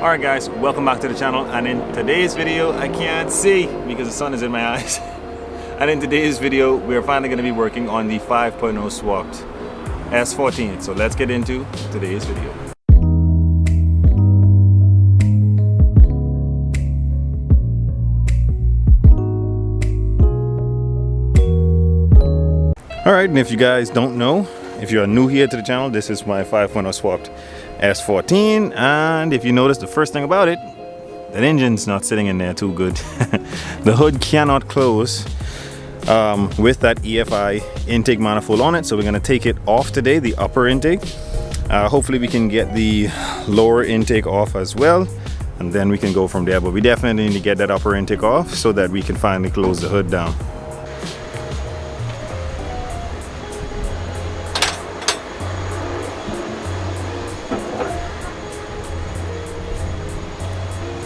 Alright guys, welcome back to the channel, and in today's video, I can't see because the sun is in my eyes. And in today's video, we're finally going to be working on the 5.0 swapped S14. So let's get into today's video. Alright, and if you guys don't know, if you are new here to the channel, this is my 5.0 swapped S14, and if you notice, the first thing about it, that engine's not sitting in there too good. The hood cannot close with that EFI intake manifold on it, so we're going to take it off today, the upper intake. Hopefully we can get the lower intake off as well, and then we can go from there, but we definitely need to get that upper intake off so that we can finally close the hood down.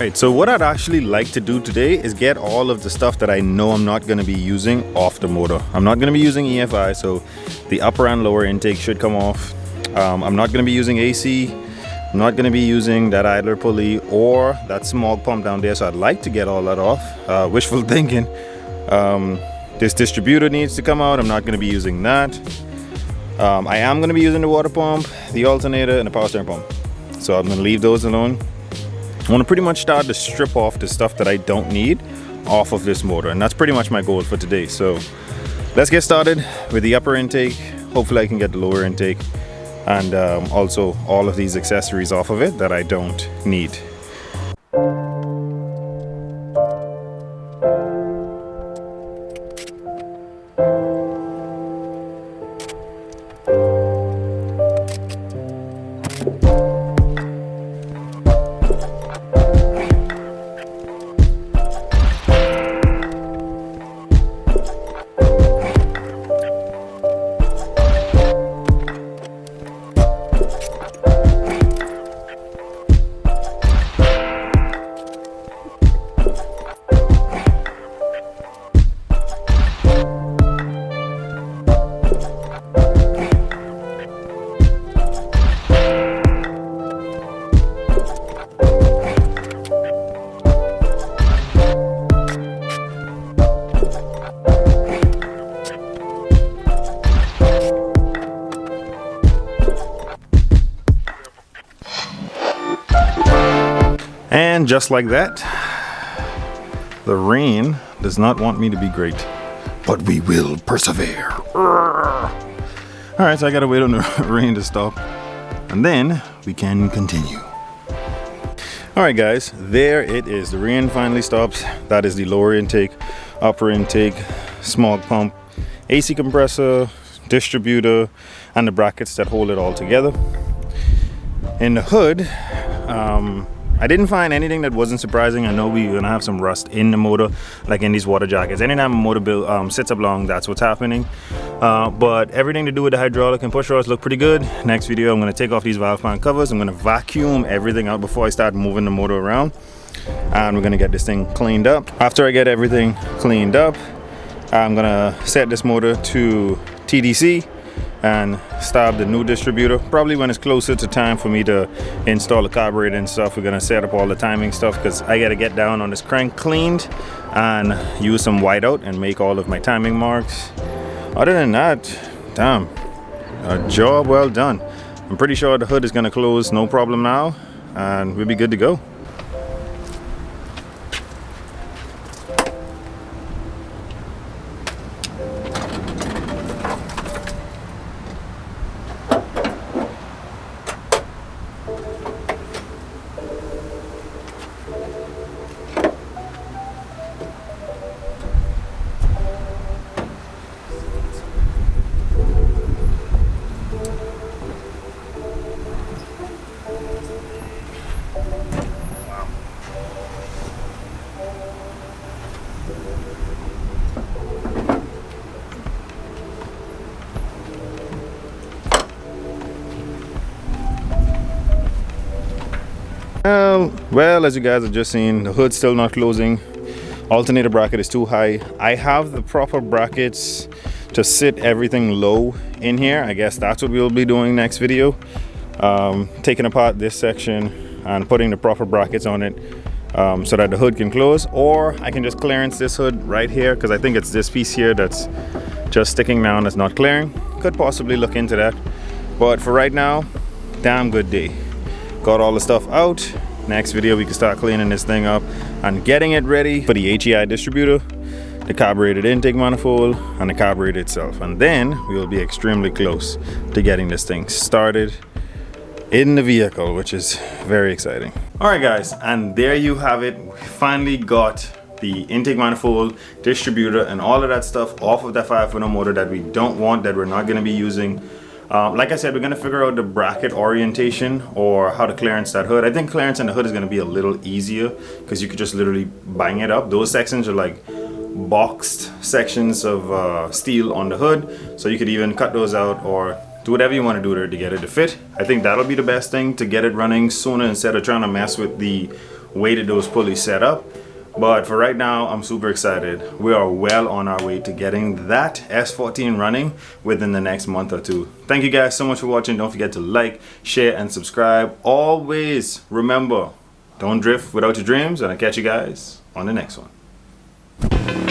Right, so what I'd actually like to do today is get all of the stuff that I know I'm not going to be using off the motor. I'm not going to be using EFI, so the upper and lower intake should come off. I'm not going to be using AC. I'm not going to be using that idler pulley or that smog pump down there, so I'd like to get all that off. Wishful thinking. This distributor needs to come out. I'm not going to be using that. I am going to be using the water pump, the alternator, and the power steering pump. So I'm going to leave those alone. I want to pretty much start to strip off the stuff that I don't need off of this motor, and that's pretty much my goal for today. So let's get started with the upper intake. Hopefully I can get the lower intake and also all of these accessories off of it that I don't need. And just like that, the rain does not want me to be great, but we will persevere. Alright, so I gotta wait on the rain to stop, and then we can continue. Alright guys, there it is. The rain finally stops. That is the lower intake, upper intake, smog pump, AC compressor, distributor, and the brackets that hold it all together. In the hood, I didn't find anything that wasn't surprising. I know we're gonna have some rust in the motor, like in these water jackets. Anytime a motor build sits up long, that's what's happening. But everything to do with the hydraulic and push rods look pretty good. Next video, I'm gonna take off these valve pan covers. I'm gonna vacuum everything out before I start moving the motor around, and we're gonna get this thing cleaned up. After I get everything cleaned up, I'm gonna set this motor to TDC and start the new distributor. Probably when it's closer to time for me to install the carburetor and stuff, we're gonna set up all the timing stuff, because I gotta get down on this crank cleaned and use some whiteout and make all of my timing marks. Other than that, damn, a job well done. I'm pretty sure the hood is gonna close no problem now, and we'll be good to go. Well, as you guys have just seen, the hood's still not closing. Alternator bracket is too high. I have the proper brackets to sit everything low in here. I guess that's what we'll be doing next video. Taking apart this section, and putting the proper brackets on it so that the hood can close, or I can just clearance this hood right here, because I think it's this piece here that's just sticking down that's not clearing. Could possibly look into that, but for right now, damn good day. Got all the stuff out. Next video we can start cleaning this thing up and getting it ready for the HEI distributor, the carbureted intake manifold, and the carburetor itself, and then we will be extremely close to getting this thing started in the vehicle, which is very exciting. All right guys, and there you have it. We finally got the intake manifold, distributor, and all of that stuff off of that 5.0 motor that we don't want, that we're not going to be using. Like I said, we're going to figure out the bracket orientation or how to clearance that hood. I think clearancing the hood is going to be a little easier because you could just literally bang it up. Those sections are like boxed sections of steel on the hood, so you could even cut those out or do whatever you want to do there to get it to fit. I think that'll be the best thing to get it running sooner instead of trying to mess with the way that those pulleys set up. But for right now, I'm super excited. We are well on our way to getting that S14 running within the next month or two. Thank you guys so much for watching. Don't forget to like, share, and subscribe. Always remember, don't drift without your dreams, and I'll catch you guys on the next one.